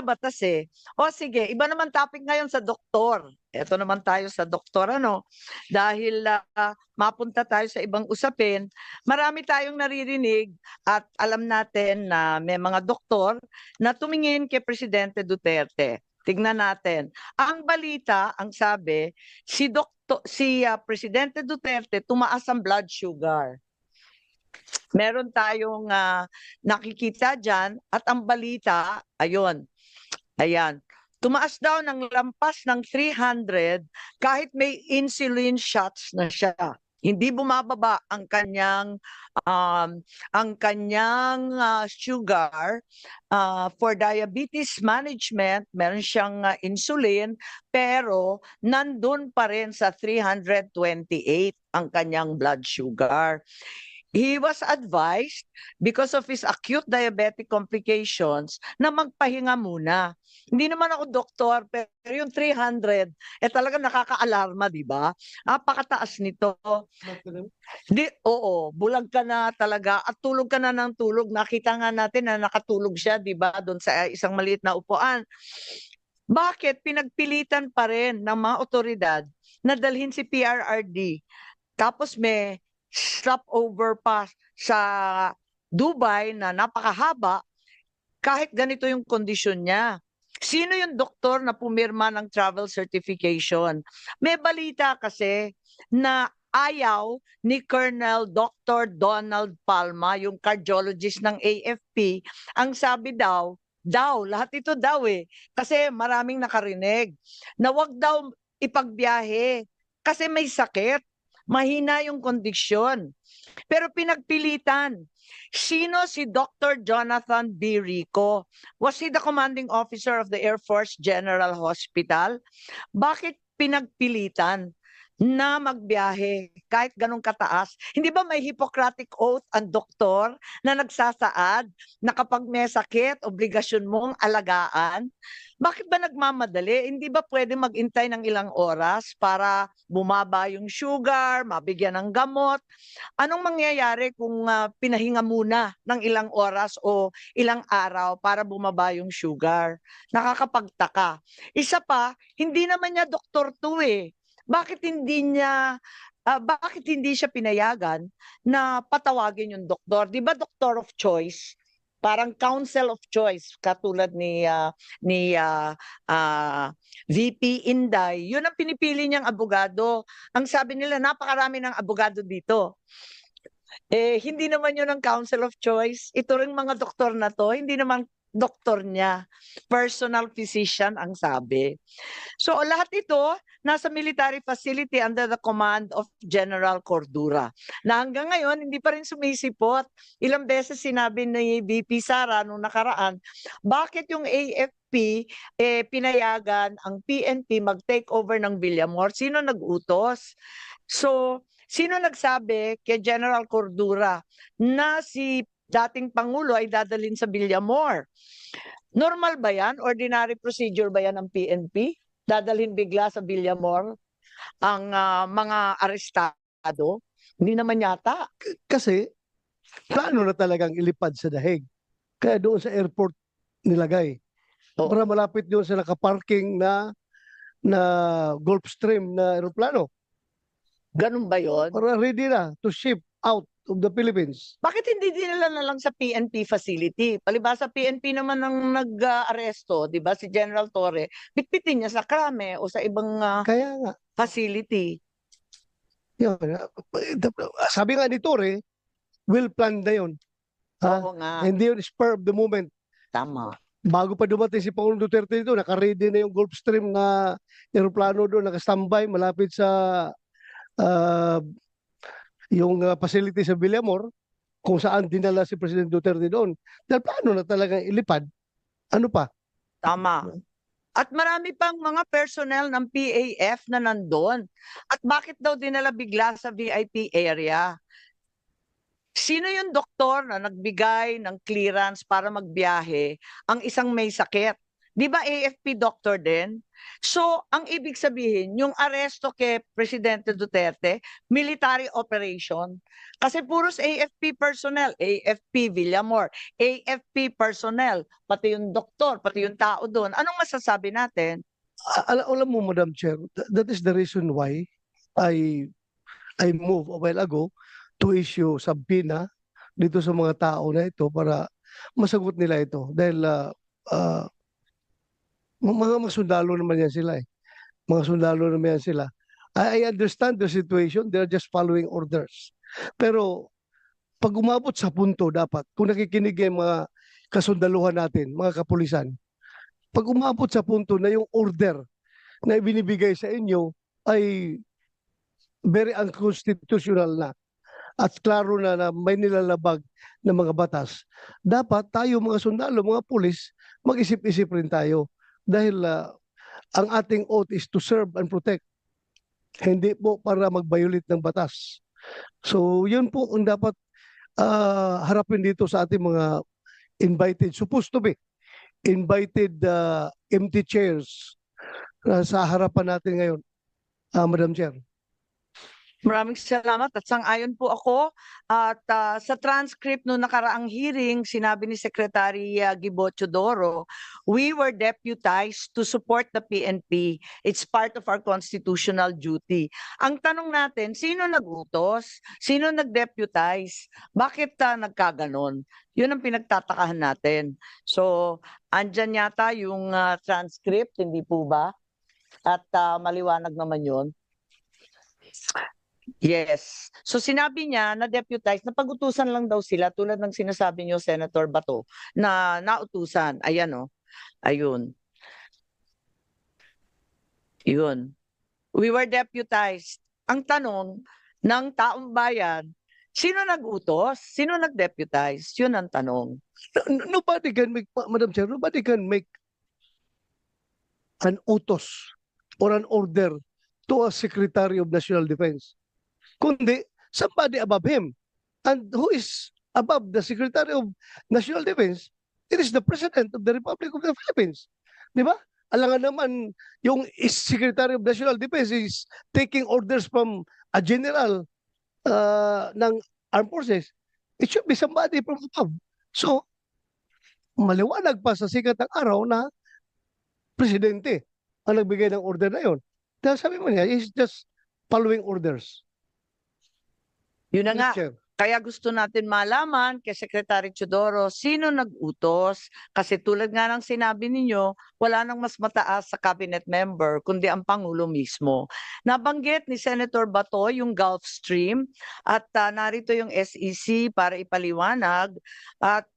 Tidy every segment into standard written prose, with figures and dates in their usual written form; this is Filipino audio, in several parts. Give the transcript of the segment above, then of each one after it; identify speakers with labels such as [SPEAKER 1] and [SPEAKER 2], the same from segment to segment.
[SPEAKER 1] batas eh. O sige, iba naman topic ngayon sa doktor. Ito naman tayo sa doktor, ano? Dahil mapunta tayo sa ibang usapin, marami tayong naririnig at alam natin na may mga doktor na tumingin kay Presidente Duterte. Tignan natin. Ang balita, ang sabi, si Presidente Duterte tumaas ang blood sugar. Meron tayong nakikita dyan at ang balita, ayun, ayan, tumaas daw ng lampas ng 300 kahit may insulin shots na siya. Hindi bumababa ang kanyang sugar for diabetes management, meron siyang insulin, pero nandun pa rin sa 328 ang kanyang blood sugar. He was advised because of his acute diabetic complications na magpahinga muna. Hindi naman ako doktor, pero yung 300, talaga nakaka-alarma, di ba? Napakataas nito. Oo, bulag ka na talaga at tulog ka na ng tulog. Nakita nga natin na nakatulog siya, di ba, doon sa isang maliit na upuan. Bakit pinagpilitan pa rin ng mga otoridad na dalhin si PRRD? Tapos may stopover pa sa Dubai na napakahaba, kahit ganito yung kondisyon niya. Sino yung doktor na pumirma ng travel certification? May balita kasi na ayaw ni Colonel Dr. Donald Palma, yung cardiologist ng AFP, ang sabi daw, lahat ito daw kasi maraming nakarinig, na wag daw ipagbiyahe kasi may sakit. Mahina yung kondisyon. Pero pinagpilitan. Sino si Dr. Jonathan B. Rico? Was he the commanding officer of the Air Force General Hospital? Bakit pinagpilitan na magbiyahe kahit ganun kataas? Hindi ba may Hippocratic Oath ang doktor na nagsasaad na kapag may sakit, obligasyon mong alagaan? Bakit ba nagmamadali? Hindi ba pwede mag-intay ng ilang oras para bumaba yung sugar, mabigyan ng gamot? Anong mangyayari kung pinahinga muna ng ilang oras o ilang araw para bumaba yung sugar? Nakakapagtaka. Isa pa, hindi naman niya doktor to Bakit hindi siya pinayagan na patawagin yung doktor? Di ba doctor of choice? Parang council of choice katulad ni VP Inday. Yun ang pinipili niyang abogado. Ang sabi nila, napakarami ng abogado dito. Hindi naman yun ang council of choice. Ito ring mga doktor na to, hindi naman doktor niya. Personal physician ang sabi. So lahat ito nasa military facility under the command of General Cordura. Na hanggang ngayon hindi pa rin sumisipot. Ilang beses sinabi ni VP Sara nung nakaraan, bakit yung AFP pinayagan ang PNP mag-take over ng Villamor? Sino nag-utos? So sino nagsabi kay General Cordura na si dating Pangulo ay dadalhin sa Villamor? Normal ba yan? Ordinary procedure ba yan ng PNP? Dadalhin bigla sa Villamor ang mga arestado? Hindi naman yata.
[SPEAKER 2] Kasi plano na talagang ilipad sa Dahig. Kaya doon sa airport nilagay.
[SPEAKER 1] Oo.
[SPEAKER 2] Para malapit doon sa nakaparking na Gulfstream na aeroplano.
[SPEAKER 1] Ganun ba yon?
[SPEAKER 2] Para ready na to ship out of the Philippines.
[SPEAKER 1] Bakit hindi dinala na lang sa PNP facility? Palibhasa PNP naman ang nag-aresto, di ba? Si General Torre, bitbitin niya sa Krame o sa ibang
[SPEAKER 2] Kaya nga,
[SPEAKER 1] facility.
[SPEAKER 2] yun, sabi nga ni Torre, well planned na yun.
[SPEAKER 1] Oo nga,
[SPEAKER 2] Hindi yun spur of the moment.
[SPEAKER 1] tama.
[SPEAKER 2] Bago pa dumating si Pangulong Duterte dito, naka-ready na yung Gulfstream na aeroplano doon, naka-standby malapit sa yung facility sa Villamor, kung saan dinala si President Duterte doon. Dahil plano na talagang ilipad. Ano pa?
[SPEAKER 1] Tama. At marami pang mga personnel ng PAF na nandun. At bakit daw dinala bigla sa VIP area? Sino yung doktor na nagbigay ng clearance para magbiyahe ang isang may sakit? Di ba AFP doctor din? So, ang ibig sabihin, yung aresto kay Presidente Duterte, military operation. Kasi puros AFP personnel, AFP Villamor, AFP personnel, pati yung doktor, pati yung tao doon. Anong masasabi natin?
[SPEAKER 2] Alam mo, Madam Chair, that is the reason why I I moved a while ago to issue subpoena dito sa mga tao na ito para masagot nila ito. Dahil ah, mga sundalo naman yan sila eh. Mga sundalo naman yan sila. I understand the situation, they're just following orders. Pero pag umabot sa punto dapat, kung nakikinig yung mga kasundaluhan natin, mga kapulisan, pag umabot sa punto na yung order na ibinibigay sa inyo ay very unconstitutional na at klaro na may nilalabag ng mga batas, dapat tayo mga sundalo, mga pulis, mag-isip-isip rin tayo. Dahil ang ating oath is to serve and protect. Hindi po para mag-violate ng batas. So yun po ang dapat harapin dito sa ating mga invited, supposed to be invited empty chairs sa harapan natin ngayon, Madam Chair.
[SPEAKER 1] Maraming salamat at sang-ayon po ako. At sa transcript no nakaraang hearing, sinabi ni Secretary Gibo Teodoro, we were deputized to support the PNP. It's part of our constitutional duty. Ang tanong natin, sino nag-utos? Sino nag-deputize? Bakit nagkaganon? Yun ang pinagtatakahan natin. So, andyan yata yung transcript, hindi po ba? At maliwanag naman yun. Yes. So sinabi niya na deputize, na pag-utusan lang daw sila tulad ng sinasabi niyo, Senator Bato, na nautusan. Ayan o. Ayun. Yun. We were deputized. Ang tanong ng taong bayan, sino nag-utos? Sino nag-deputize? Yun ang tanong.
[SPEAKER 2] Nobody can make, Madam Chair, nobody can make an utos or an order to a Secretary of National Defense. Kundi somebody above him. And who is above the Secretary of National Defense? It is the President of the Republic of the Philippines. Di ba? Alangan naman, yung Secretary of National Defense is taking orders from a general ng armed forces. It should be somebody from above. So, maliwanag pa sa sikat ng araw na presidente ang nagbigay ng order na yon. Dahil sabi mo niya, he's just following orders.
[SPEAKER 1] Yun na nga.
[SPEAKER 2] Chair.
[SPEAKER 1] Kaya gusto natin malaman kay Secretary Teodoro sino nag-utos kasi tulad nga ng sinabi ninyo, wala nang mas mataas sa cabinet member kundi ang Pangulo mismo. Nabanggit ni Senator Bato yung Gulf Stream at narito yung SEC para ipaliwanag at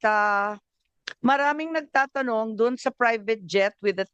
[SPEAKER 1] maraming nagtatanong doon sa private jet with the